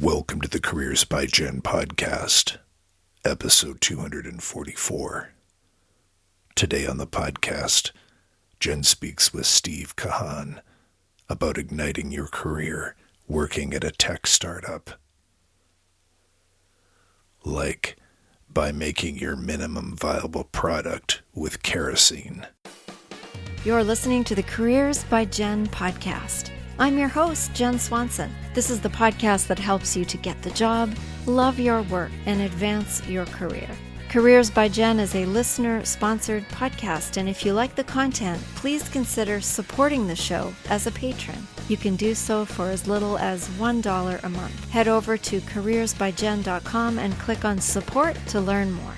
Welcome to the Careers by Jenn podcast, episode 244. Today on the podcast, Jenn speaks with Steve Kahan about igniting your career working at a tech startup. Like by making your minimum viable product with kerosene. You're listening to the Careers by Jenn podcast. I'm your host, Jenn Swanson. This is the podcast that helps you to get the job, love your work, and advance your career. Careers by Jenn is a listener-sponsored podcast, and if you like the content, please consider supporting the show as a patron. You can do so for as little as $1 a month. Head over to careersbyjenn.com and click on support to learn more.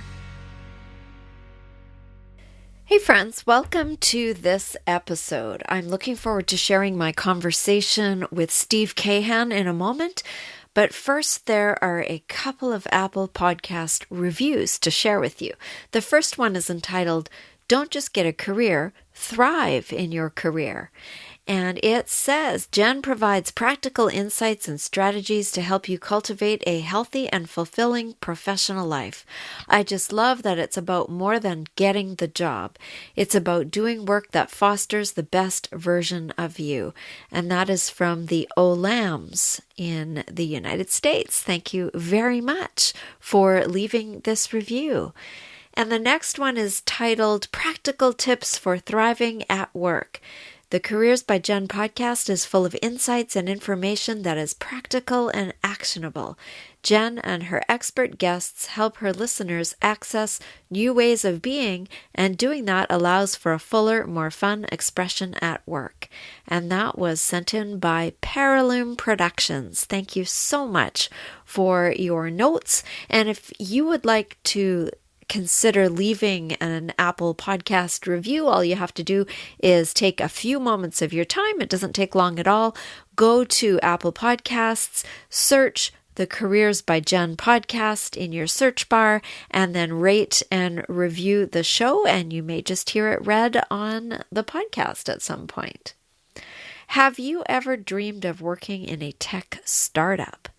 Hey friends, welcome to this episode. I'm looking forward to sharing my conversation with Steve Kahan in a moment, but first there are a couple of Apple Podcast reviews to share with you. The first one is entitled, "Don't Just Get a Career, Thrive in Your Career." And it says, Jenn provides practical insights and strategies to help you cultivate a healthy and fulfilling professional life. I just love that it's about more than getting the job. It's about doing work that fosters the best version of you. And that is from the Olams in the United States. Thank you very much for leaving this review. And the next one is titled, "Practical Tips for Thriving at Work." The Careers by Jenn podcast is full of insights and information that is practical and actionable. Jenn and her expert guests help her listeners access new ways of being, and doing that allows for a fuller, more fun expression at work. And that was sent in by Paraloom Productions. Thank you so much for your notes. And if you would like to consider leaving an Apple Podcast review, all you have to do is take a few moments of your time. It doesn't take long at all. Go to Apple Podcasts, search the Careers by Jenn podcast in your search bar, and then rate and review the show, and you may just hear it read on the podcast at some point. Have you ever dreamed of working in a tech startup?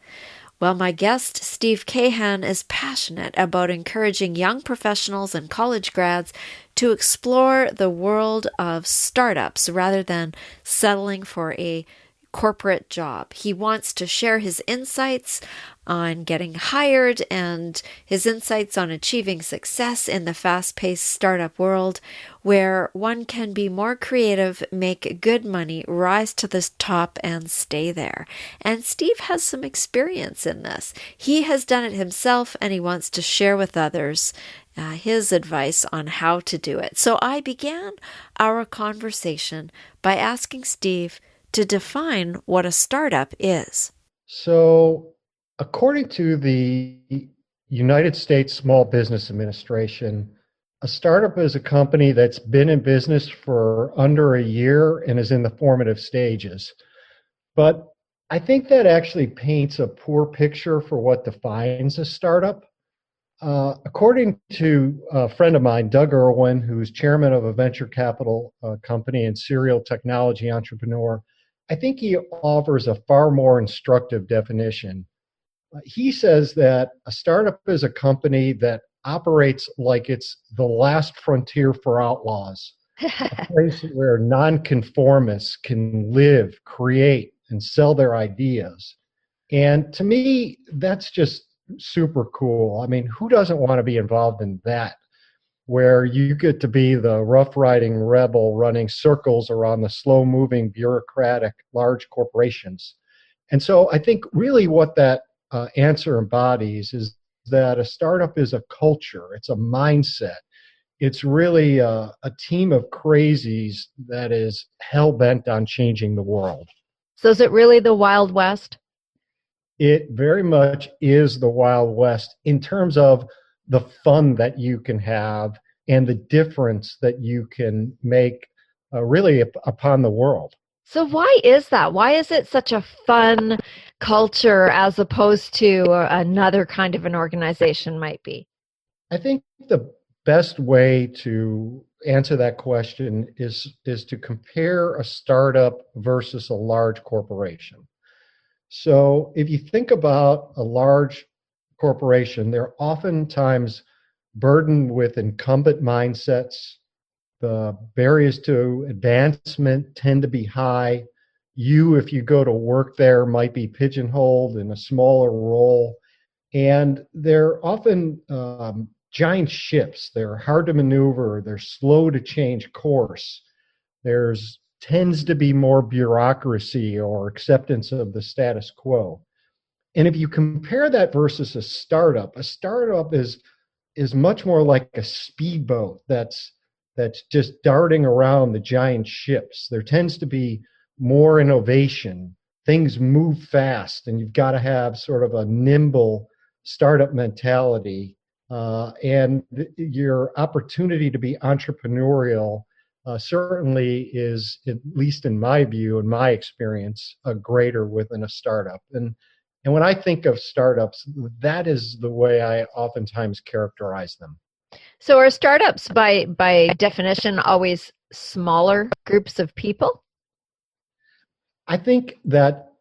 Well, my guest, Steve Kahan, is passionate about encouraging young professionals and college grads to explore the world of startups rather than settling for a corporate job. He wants to share his insights on getting hired and his insights on achieving success in the fast-paced startup world where one can be more creative, make good money, rise to the top, and stay there. And Steve has some experience in this. He has done it himself, and he wants to share with others his advice on how to do it. So I began our conversation by asking Steve to define what a startup is. So, according to the United States Small Business Administration, a startup is a company that's been in business for under a year and is in the formative stages. But I think that actually paints a poor picture for what defines a startup. According to a friend of mine, Doug Irwin, who's chairman of a venture capital company and serial technology entrepreneur, I think he offers a far more instructive definition. He says that a startup is a company that operates like it's the last frontier for outlaws, a place where nonconformists can live, create, and sell their ideas. And to me, that's just super cool. I mean, who doesn't want to be involved in that? Where you get to be the rough-riding rebel running circles around the slow-moving, bureaucratic, large corporations. And so I think really what that answer embodies is that a startup is a culture. It's a mindset. It's really a team of crazies that is hell-bent on changing the world. So is it really the Wild West? It very much is the Wild West in terms of the fun that you can have and the difference that you can make really upon the world. So why is that? Why is it such a fun culture as opposed to another kind of an organization might be? I think the best way to answer that question is to compare a startup versus a large corporation. So if you think about a large corporation, they're oftentimes burdened with incumbent mindsets. The barriers to advancement tend to be high. You, if you go to work there, might be pigeonholed in a smaller role. And they're often giant ships. They're hard to maneuver. They're slow to change course. There's tends to be more bureaucracy or acceptance of the status quo. And if you compare that versus a startup is much more like a speedboat that's just darting around the giant ships. There tends to be more innovation. Things move fast, and you've got to have sort of a nimble startup mentality. And your opportunity to be entrepreneurial certainly is, at least in my view and my experience, greater within a startup. And when I think of startups, that is the way I oftentimes characterize them. So are startups by definition always smaller groups of people? I think that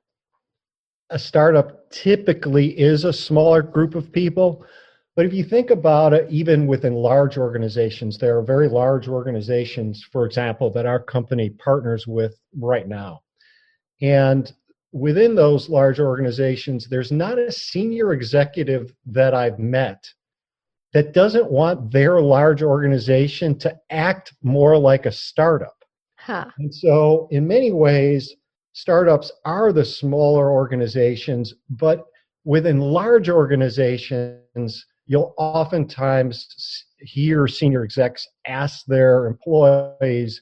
a startup typically is a smaller group of people. But if you think about it, even within large organizations, there are very large organizations, for example, that our company partners with right now. And within those large organizations, there's not a senior executive that I've met that doesn't want their large organization to act more like a startup. Huh. And so in many ways, startups are the smaller organizations, but within large organizations, you'll oftentimes hear senior execs ask their employees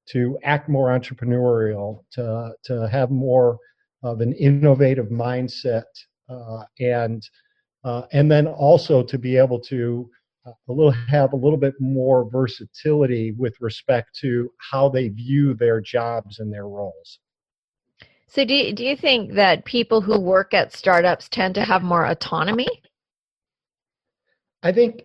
to act more entrepreneurial, to have more of an innovative mindset, and then also to be able to have a little bit more versatility with respect to how they view their jobs and their roles. So do you think that people who work at startups tend to have more autonomy? I think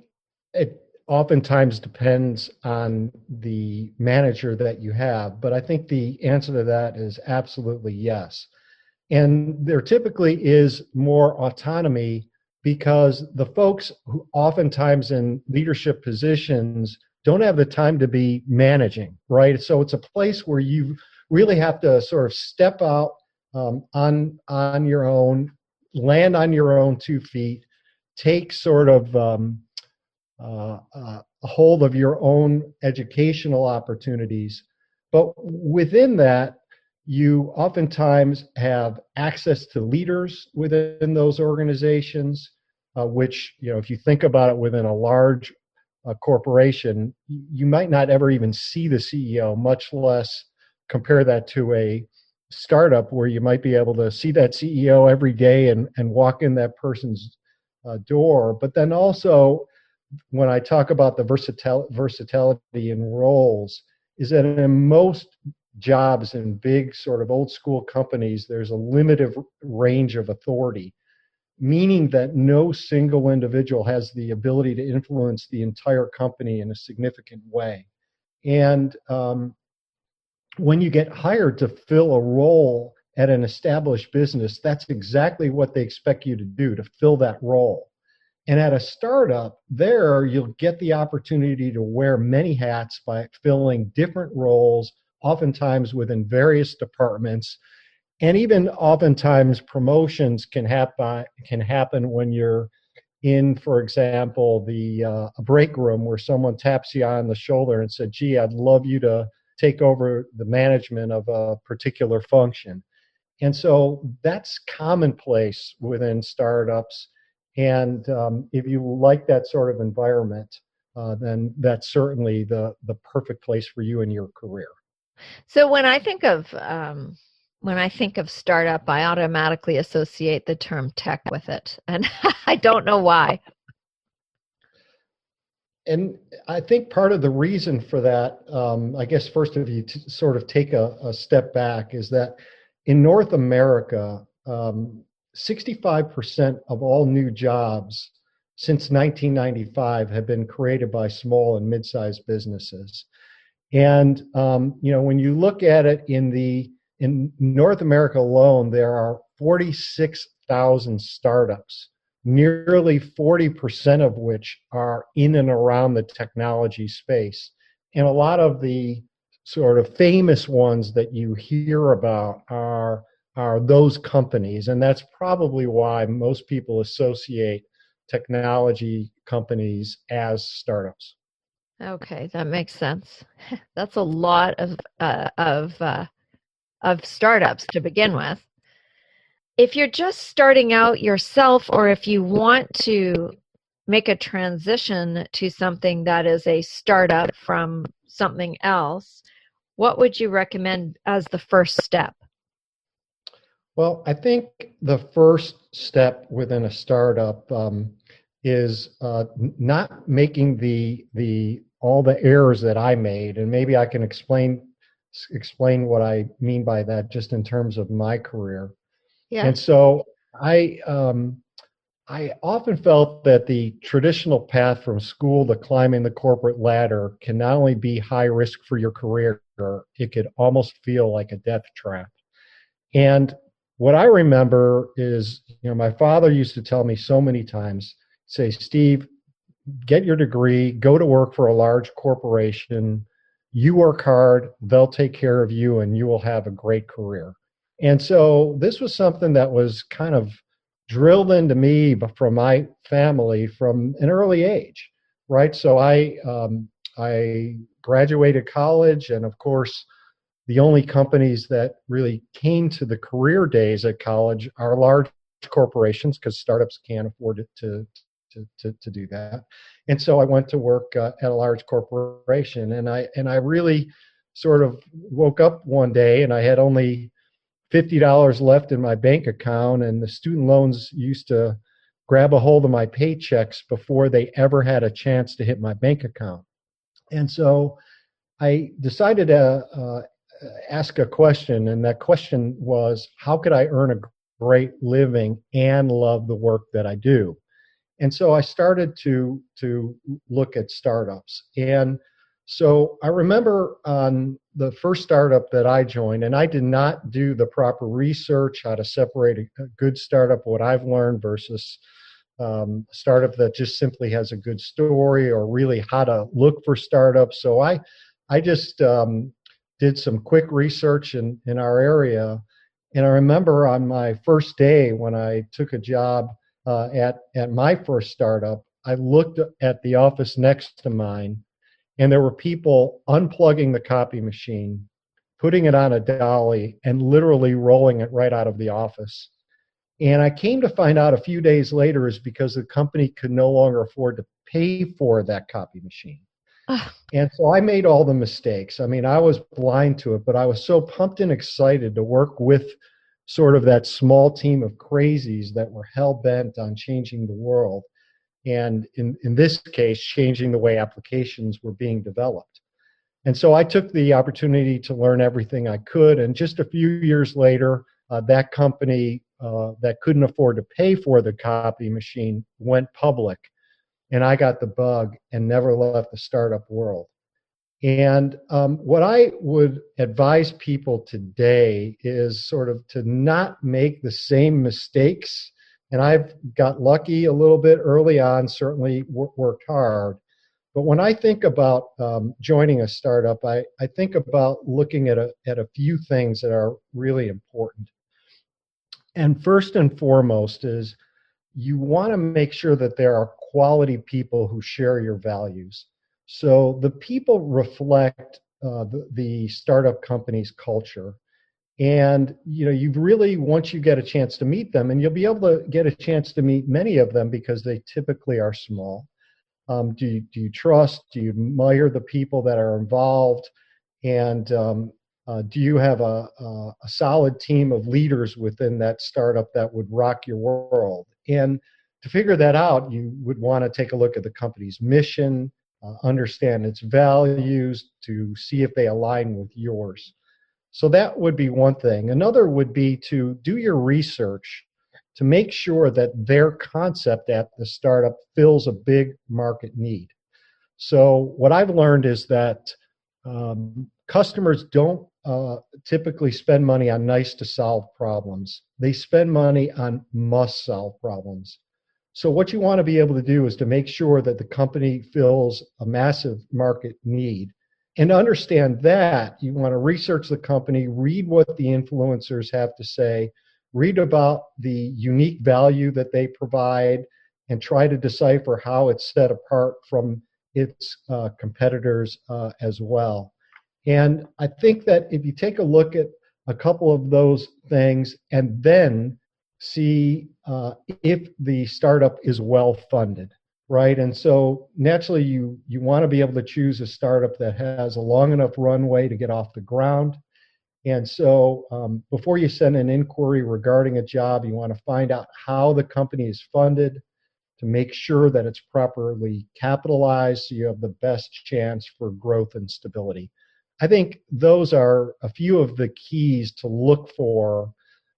it oftentimes depends on the manager that you have, but I think the answer to that is absolutely yes. And there typically is more autonomy because the folks who oftentimes in leadership positions don't have the time to be managing, right? So it's a place where you really have to sort of step out on your own, land on your own 2 feet, take sort of a hold of your own educational opportunities. But within that, you oftentimes have access to leaders within those organizations, which, if you think about it within a large corporation, you might not ever even see the CEO, much less compare that to a startup where you might be able to see that CEO every day and walk in that person's door. But then also, when I talk about the versatility in roles, is that in most jobs in big sort of old school companies, there's a limited range of authority, meaning that no single individual has the ability to influence the entire company in a significant way. And when you get hired to fill a role at an established business, that's exactly what they expect you to do, to fill that role. And at a startup, there you'll get the opportunity to wear many hats by filling different roles, oftentimes within various departments. And even oftentimes promotions can happen when you're in, for example, the break room where someone taps you on the shoulder and said, gee, I'd love you to take over the management of a particular function. And so that's commonplace within startups. And if you like that sort of environment, then that's certainly the perfect place for you in your career. So when I think of startup, I automatically associate the term tech with it, and I don't know why. And I think part of the reason for that, I guess first if you sort of take a step back, is that in North America, 65% of all new jobs since 1995 have been created by small and mid-sized businesses. And when you look at it in North America alone, there are 46,000 startups, nearly 40% of which are in and around the technology space. And a lot of the sort of famous ones that you hear about are those companies. And that's probably why most people associate technology companies as startups. Okay, that makes sense. That's a lot of startups to begin with. If you're just starting out yourself, or if you want to make a transition to something that is a startup from something else, what would you recommend as the first step? Well, I think the first step within a startup is not making the all the errors that I made, and maybe I can explain what I mean by that just in terms of my career. Yeah. And so I often felt that the traditional path from school to climbing the corporate ladder can not only be high risk for your career, it could almost feel like a death trap. And what I remember is, my father used to tell me so many times, say, Steve, get your degree, go to work for a large corporation, you work hard, they'll take care of you, and you will have a great career. And so this was something that was kind of drilled into me from my family from an early age, right? So I graduated college, and of course, the only companies that really came to the career days at college are large corporations, because startups can't afford it to do that. And so I went to work at a large corporation, and I really sort of woke up one day and I had only $50 left in my bank account, and the student loans used to grab a hold of my paychecks before they ever had a chance to hit my bank account. And so I decided to ask a question, and that question was, how could I earn a great living and love the work that I do? And so I started to look at startups. And so I remember on the first startup that I joined, and I did not do the proper research, how to separate a good startup, what I've learned, versus a startup that just simply has a good story, or really how to look for startups. So I just did some quick research in our area. And I remember on my first day when I took a job at my first startup, I looked at the office next to mine, and there were people unplugging the copy machine, putting it on a dolly, and literally rolling it right out of the office. And I came to find out a few days later is because the company could no longer afford to pay for that copy machine. And so I made all the mistakes. I mean, I was blind to it, but I was so pumped and excited to work with sort of that small team of crazies that were hell-bent on changing the world. And in this case, changing the way applications were being developed. And so I took the opportunity to learn everything I could. And just a few years later, that company that couldn't afford to pay for the copy machine went public. And I got the bug and never left the startup world. And what I would advise people today is sort of to not make the same mistakes. And I've got lucky a little bit early on, certainly worked hard. But when I think about joining a startup, I think about looking at a few things that are really important. And first and foremost is you want to make sure that there are quality people who share your values. So the people reflect the startup company's culture. And you've really, once you get a chance to meet them, and you'll be able to get a chance to meet many of them because they typically are small. Do you trust? Do you admire the people that are involved? And do you have a solid team of leaders within that startup that would rock your world? And to figure that out, you would want to take a look at the company's mission, understand its values, to see if they align with yours. So that would be one thing. Another would be to do your research to make sure that their concept at the startup fills a big market need. So what I've learned is that customers don't typically spend money on nice to solve problems. They spend money on must solve problems. So what you want to be able to do is to make sure that the company fills a massive market need. And to understand that, you want to research the company, read what the influencers have to say, read about the unique value that they provide, and try to decipher how it's set apart from its competitors as well. And I think that if you take a look at a couple of those things and then see if the startup is well funded, right? And so naturally, you want to be able to choose a startup that has a long enough runway to get off the ground. And so before you send an inquiry regarding a job, you want to find out how the company is funded to make sure that it's properly capitalized so you have the best chance for growth and stability. I think those are a few of the keys to look for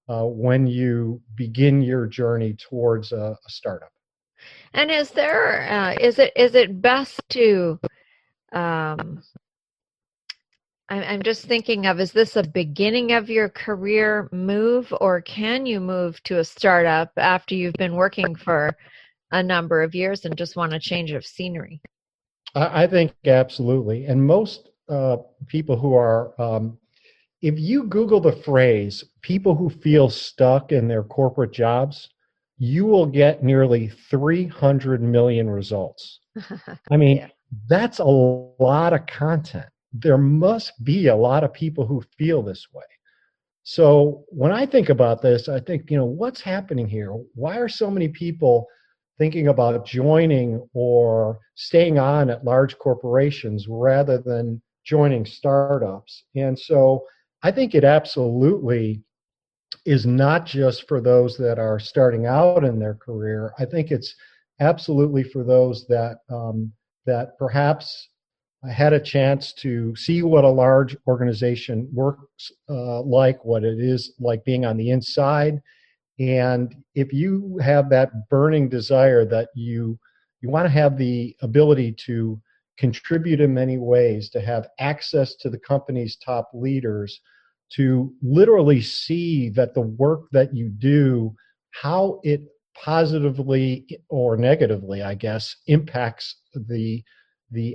when you begin your journey towards a startup. And is it best to I'm just thinking of, is this a beginning of your career move, or can you move to a startup after you've been working for a number of years and just want a change of scenery? I think absolutely. And most people who are, if you Google the phrase, people who feel stuck in their corporate jobs, you will get nearly 300 million results. I mean, yeah. That's a lot of content. There must be a lot of people who feel this way. So when I think about this, I think, what's happening here? Why are so many people thinking about joining or staying on at large corporations rather than joining startups? And so I think it absolutely is not just for those that are starting out in their career. I think it's absolutely for those that that perhaps had a chance to see what a large organization works like, what it is like being on the inside. And if you have that burning desire that you want to have the ability to contribute in many ways, to have access to the company's top leaders, to literally see that the work that you do, how it positively or negatively, I guess, impacts the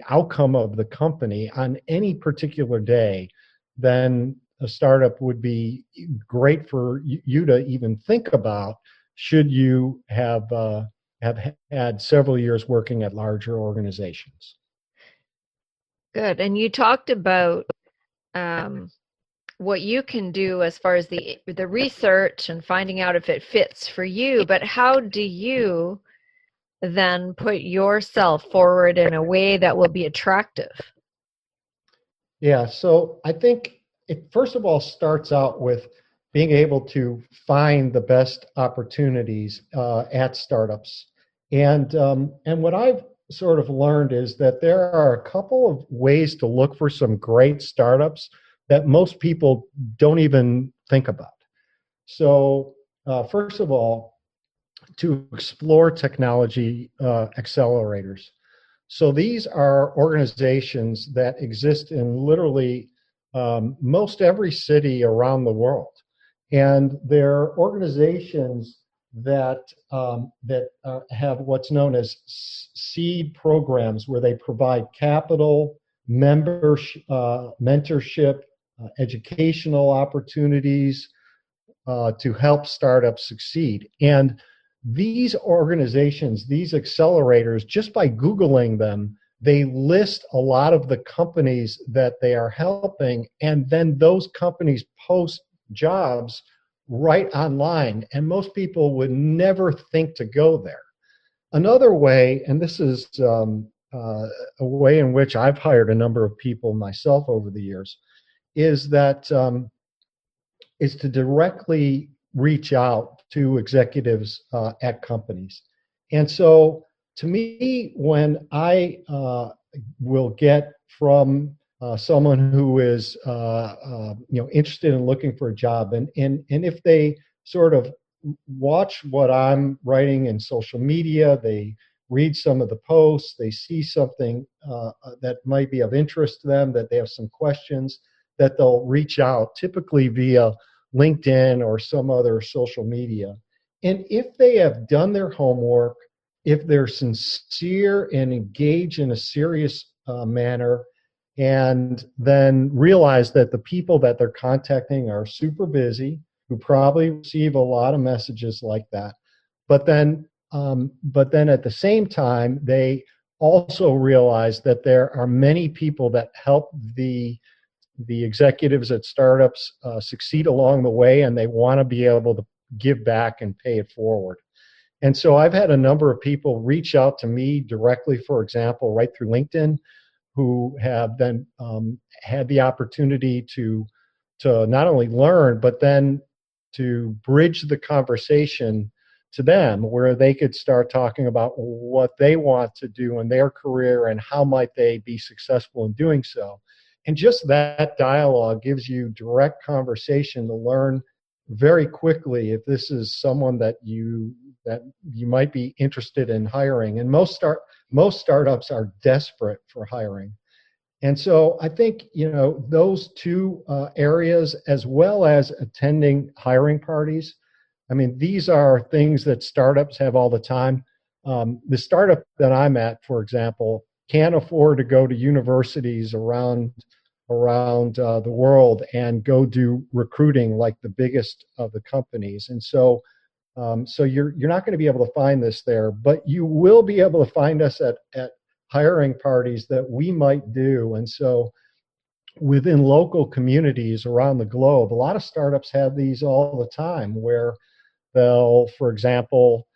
outcome of the company on any particular day, then a startup would be great for you to even think about, should you have had several years working at larger organizations. Good. And you talked about what you can do as far as the research and finding out if it fits for you, but how do you then put yourself forward in a way that will be attractive? Yeah, so I think it first of all starts out with being able to find the best opportunities at startups. And what I've sort of learned is that there are a couple of ways to look for some great startups that most people don't even think about. So first of all, to explore technology accelerators. So these are organizations that exist in literally most every city around the world. And they're organizations that have what's known as seed programs, where they provide capital, mentorship, educational opportunities to help startups succeed. And these organizations, these accelerators, just by Googling them, they list a lot of the companies that they are helping, and then those companies post jobs right online, and most people would never think to go there. Another way, and this is a way in which I've hired a number of people myself over the years, is to directly reach out to executives at companies. And so to me, when I will get from someone who is interested in looking for a job, and if they sort of watch what I'm writing in social media, they read some of the posts, they see something that might be of interest to them, that they have some questions, that they'll reach out, typically via LinkedIn or some other social media. And if they have done their homework, if they're sincere and engaged in a serious manner, and then realize that the people that they're contacting are super busy, who probably receive a lot of messages like that, but then at the same time, they also realize that there are many people that help the executives at startups succeed along the way, and they want to be able to give back and pay it forward. And so I've had a number of people reach out to me directly, for example, right through LinkedIn, who have then had the opportunity to not only learn, but then to bridge the conversation to them, where they could start talking about what they want to do in their career and how might they be successful in doing so. And just that dialogue gives you direct conversation to learn very quickly if this is someone that you might be interested in hiring. And most startups are desperate for hiring. And so I think, those two areas, as well as attending hiring parties, I mean, these are things that startups have all the time. The startup that I'm at, for example, can't afford to go to universities around the world and go do recruiting like the biggest of the companies. And so you're not going to be able to find this there, but you will be able to find us at hiring parties that we might do. And so within local communities around the globe, a lot of startups have these all the time, where they'll, for example,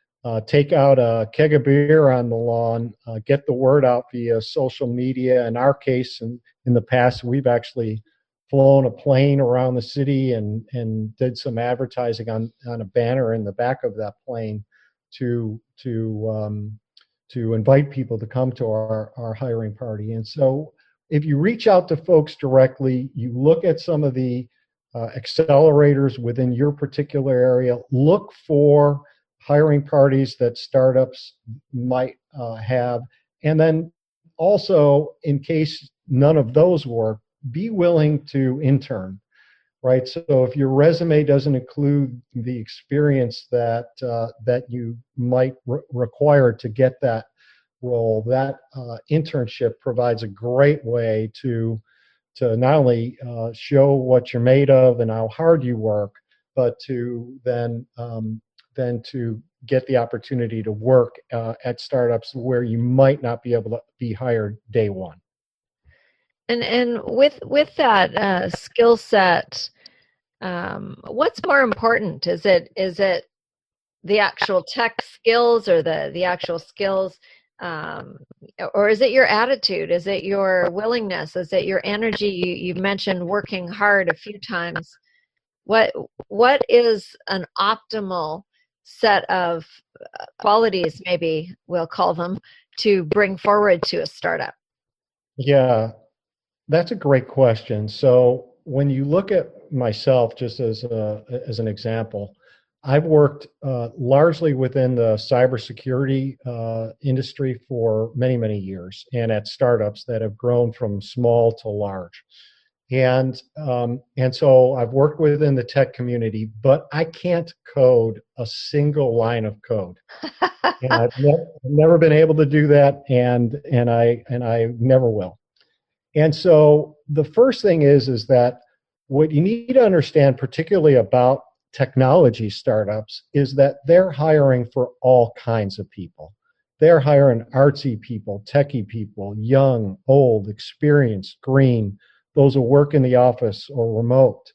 take out a keg of beer on the lawn, get the word out via social media. In our case, in the past, we've actually flown a plane around the city and did some advertising on a banner in the back of that plane to invite people to come to our hiring party. And so if you reach out to folks directly, you look at some of the accelerators within your particular area, look for hiring parties that startups might have. And then also, in case none of those work, be willing to intern, right? So if your resume doesn't include the experience that you might require to get that role, that internship provides a great way to not only show what you're made of and how hard you work, but to then to get the opportunity to work at startups where you might not be able to be hired day one. And with that skill set, what's more important? Is it the actual tech skills or the actual skills, or is it your attitude? Is it your willingness? Is it your energy? You mentioned working hard a few times. What is an optimal set of qualities, maybe we'll call them, to bring forward to a startup? Yeah, that's a great question. So when you look at myself, just as an example, I've worked largely within the cybersecurity industry for many, many years, and at startups that have grown from small to large. And so I've worked within the tech community, but I can't code a single line of code. And I've never been able to do that, and I never will. And so the first thing is that what you need to understand, particularly about technology startups, is that they're hiring for all kinds of people. They're hiring artsy people, techie people, young, old, experienced, green, those who work in the office or remote,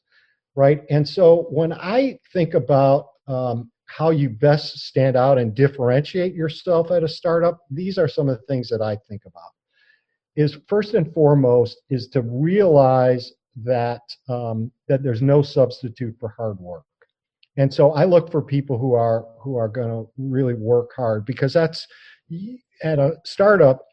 right? And so when I think about how you best stand out and differentiate yourself at a startup, these are some of the things that I think about. Is first and foremost is to realize that that there's no substitute for hard work. And so I look for people who are going to really work hard, because that's, at a startup,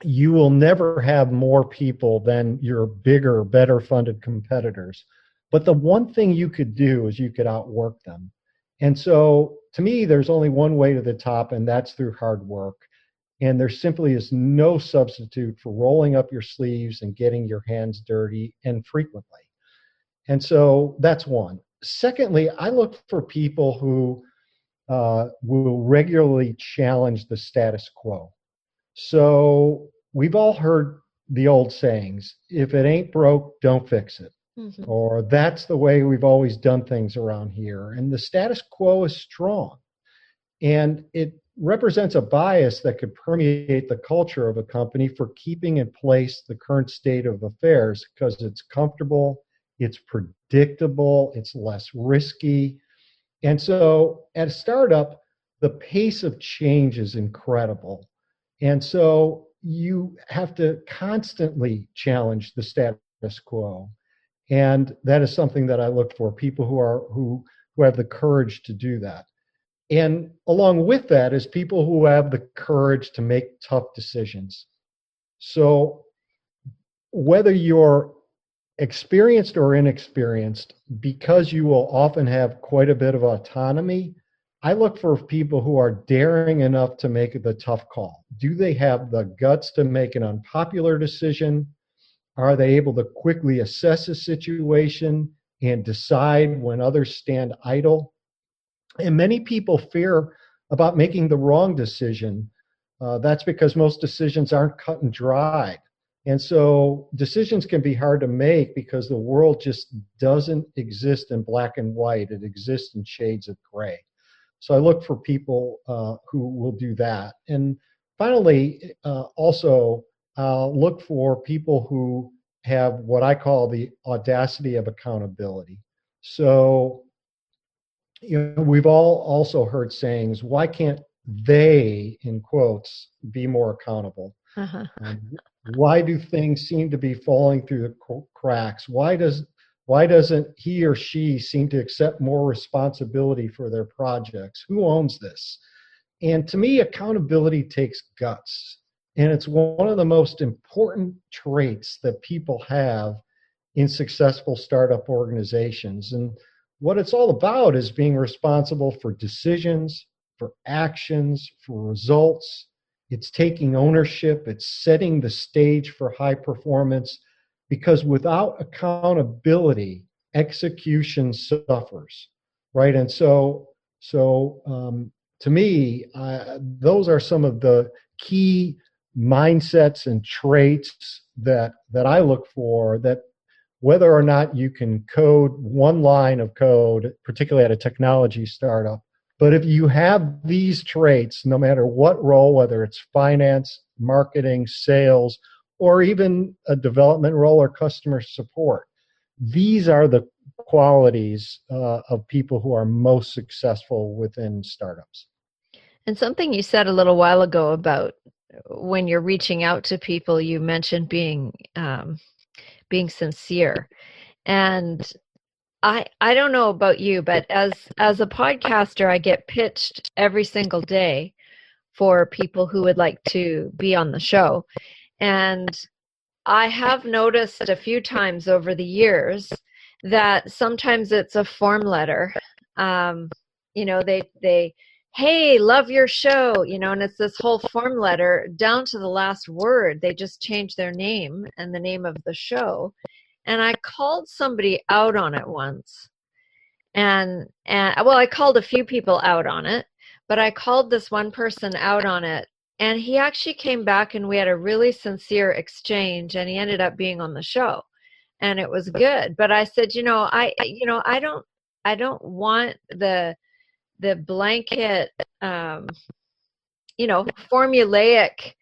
you will never have more people than your bigger, better funded competitors. But the one thing you could do is you could outwork them. And so to me, there's only one way to the top, and that's through hard work. And there simply is no substitute for rolling up your sleeves and getting your hands dirty, and frequently. And so that's one. Secondly, I look for people who will regularly challenge the status quo. So we've all heard the old sayings, if it ain't broke, don't fix it. Mm-hmm. Or that's the way we've always done things around here. And the status quo is strong. And it represents a bias that could permeate the culture of a company for keeping in place the current state of affairs because it's comfortable, it's predictable, it's less risky. And so at a startup, the pace of change is incredible. And so you have to constantly challenge the status quo. And that is something that I look for, people who have the courage to do that. And along with that is people who have the courage to make tough decisions. So whether you're experienced or inexperienced, because you will often have quite a bit of autonomy, I look for people who are daring enough to make the tough call. Do they have the guts to make an unpopular decision? Are they able to quickly assess a situation and decide when others stand idle? And many people fear about making the wrong decision. That's because most decisions aren't cut and dried. And so decisions can be hard to make because the world just doesn't exist in black and white. It exists in shades of gray. So I look for people who will do that. And finally, also look for people who have what I call the audacity of accountability. So, we've all also heard sayings, why can't they, in quotes, be more accountable? Uh-huh. Why do things seem to be falling through the cracks? Why doesn't he or she seem to accept more responsibility for their projects? Who owns this? And to me, accountability takes guts. And it's one of the most important traits that people have in successful startup organizations. And what it's all about is being responsible for decisions, for actions, for results. It's taking ownership. It's setting the stage for high performance, because without accountability, execution suffers, right? And so to me, those are some of the key mindsets and traits that I look for, that whether or not you can code one line of code, particularly at a technology startup, but if you have these traits, no matter what role, whether it's finance, marketing, sales, or even a development role or customer support, these are the qualities of people who are most successful within startups. And something you said a little while ago about when you're reaching out to people, you mentioned being sincere. And I don't know about you, but as a podcaster, I get pitched every single day for people who would like to be on the show. And I have noticed a few times over the years that sometimes it's a form letter. They hey, love your show, and it's this whole form letter down to the last word. They just change their name and the name of the show. And I called somebody out on it once. And I called a few people out on it, but I called this one person out on it. And he actually came back and we had a really sincere exchange, and he ended up being on the show, and it was good. But I said, I don't want the blanket, formulaic,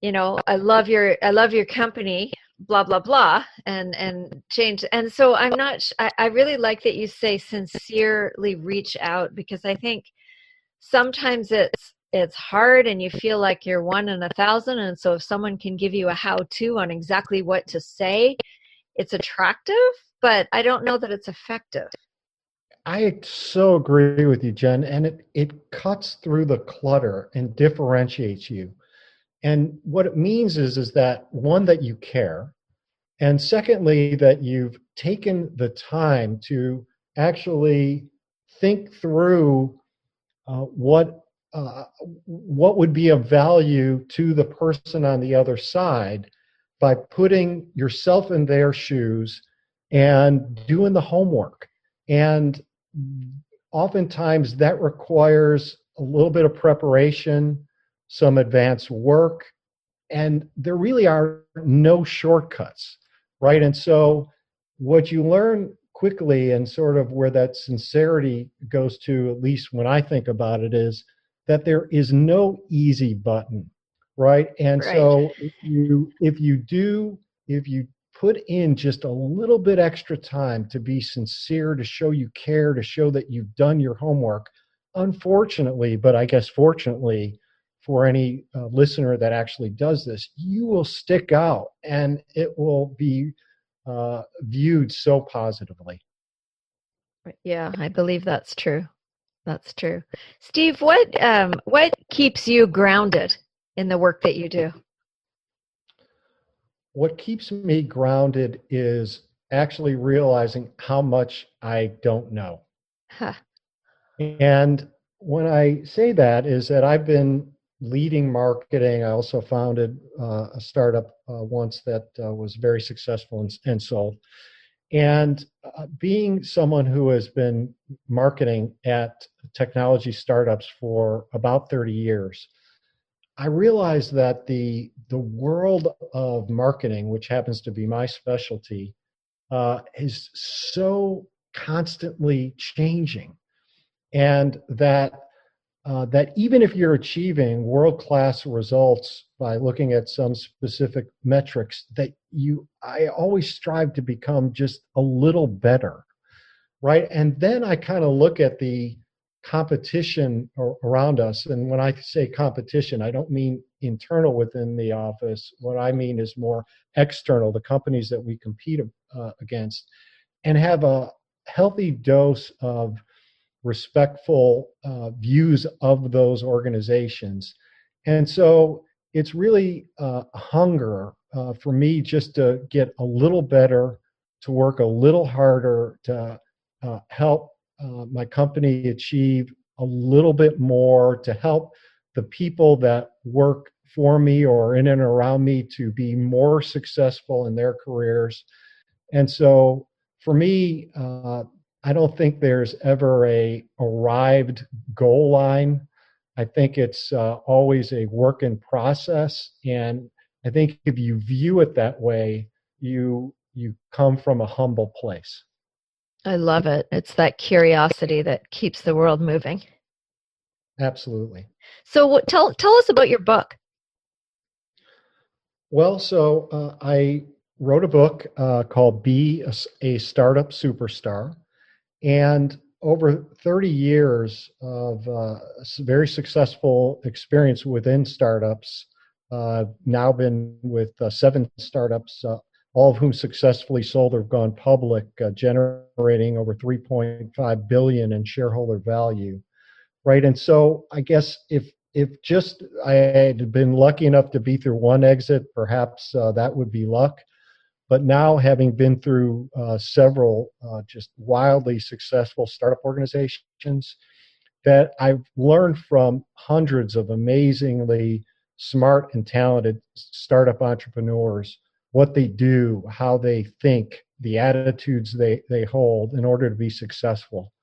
I love your company, blah, blah, blah, and change. And so I really like that you say sincerely reach out, because I think sometimes it's hard and you feel like you're one in 1,000. And so if someone can give you a how-to on exactly what to say, it's attractive, but I don't know that it's effective. I so agree with you, Jen. And it cuts through the clutter and differentiates you. And what it means is that, one, that you care. And secondly, that you've taken the time to actually think through what would be of value to the person on the other side by putting yourself in their shoes, and doing the homework. And oftentimes that requires a little bit of preparation, some advanced work, and there really are no shortcuts, right? And so what you learn quickly, and sort of where that sincerity goes to, at least when I think about it, is that there is no easy button, right? And Right. so if you put in just a little bit extra time to be sincere, to show you care, to show that you've done your homework, unfortunately, but I guess fortunately, for any listener that actually does this, you will stick out and it will be viewed so positively. Yeah, I believe that's true. That's true. Steve, what keeps you grounded in the work that you do? What keeps me grounded is actually realizing how much I don't know. Huh. And when I say that, is that I've been leading marketing. I also founded a startup once that was very successful and sold. And being someone who has been marketing at technology startups for about 30 years, I realized that the world of marketing, which happens to be my specialty, is so constantly changing, and that even if you're achieving world-class results by looking at some specific metrics, I always strive to become just a little better, right? And then I kind of look at the competition around us. And when I say competition, I don't mean internal within the office. What I mean is more external, the companies that we compete against, and have a healthy dose of respectful views of those organizations. And so it's really a hunger for me just to get a little better, to work a little harder, to help my company achieve a little bit more, to help the people that work for me or in and around me to be more successful in their careers. And so for me, I don't think there's ever a arrived goal line. I think it's always a work in process. And I think if you view it that way, you come from a humble place. I love it. It's that curiosity that keeps the world moving. Absolutely. So tell us about your book. Well, so I wrote a book called Be a Startup Superstar. And over 30 years of very successful experience within startups, now been with 7 startups, all of whom successfully sold or gone public, generating over 3.5 billion in shareholder value, right? And so I guess if just I had been lucky enough to be through one exit, perhaps that would be luck. But now, having been through several just wildly successful startup organizations, that I've learned from hundreds of amazingly smart and talented startup entrepreneurs what they do, how they think, the attitudes they hold in order to be successful.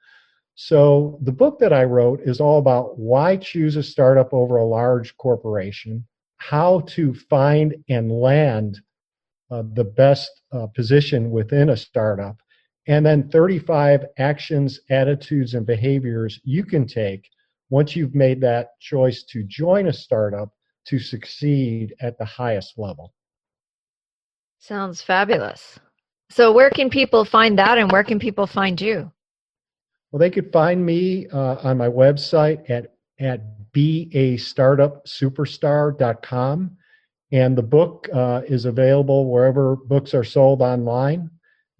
So the book that I wrote is all about why choose a startup over a large corporation, how to find and land the best position within a startup, and then 35 actions, attitudes, and behaviors you can take once you've made that choice to join a startup to succeed at the highest level. Sounds fabulous. So where can people find that, and where can people find you? Well, they could find me on my website at beastartupsuperstar.com. And the book is available wherever books are sold online.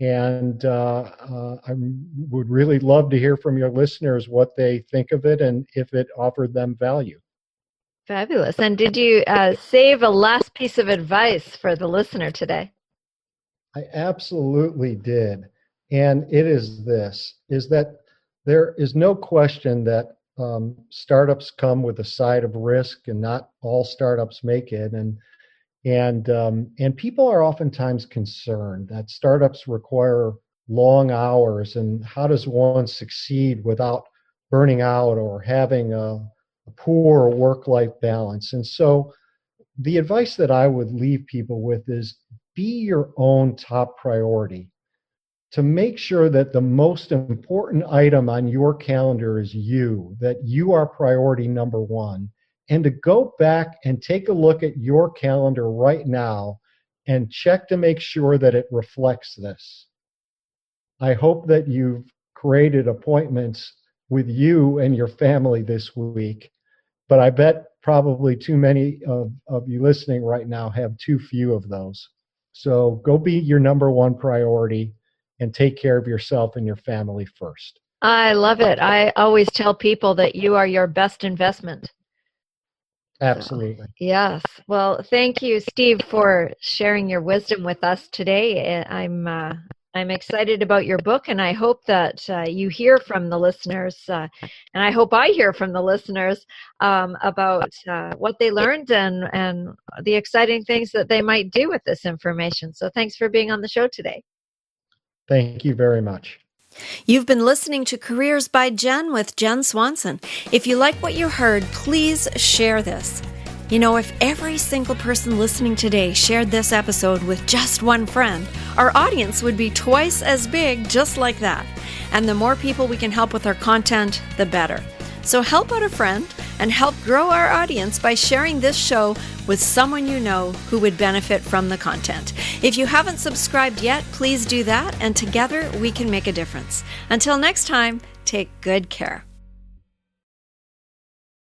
And I would really love to hear from your listeners what they think of it and if it offered them value. Fabulous. And did you save a last piece of advice for the listener today? I absolutely did. And it is this, is that there is no question that startups come with a side of risk, and not all startups make it. And And people are oftentimes concerned that startups require long hours, and how does one succeed without burning out or having a poor work-life balance? And so the advice that I would leave people with is be your own top priority. To make sure that the most important item on your calendar is you, that you are priority number one, and to go back and take a look at your calendar right now and check to make sure that it reflects this. I hope that you've created appointments with you and your family this week, but I bet probably too many of you listening right now have too few of those. So go be your number one priority and take care of yourself and your family first. I love it. I always tell people that you are your best investment. Absolutely. So, yes. Well, thank you, Steve, for sharing your wisdom with us today. I'm excited about your book, and I hope that you hear from the listeners, and I hope I hear from the listeners about what they learned and the exciting things that they might do with this information. So thanks for being on the show today. Thank you very much. You've been listening to Careers by Jenn with Jenn Swanson. If you like what you heard, please share this. You know, if every single person listening today shared this episode with just one friend, our audience would be twice as big just like that. And the more people we can help with our content, the better. So help out a friend and help grow our audience by sharing this show with someone you know who would benefit from the content. If you haven't subscribed yet, please do that, and together we can make a difference. Until next time, take good care.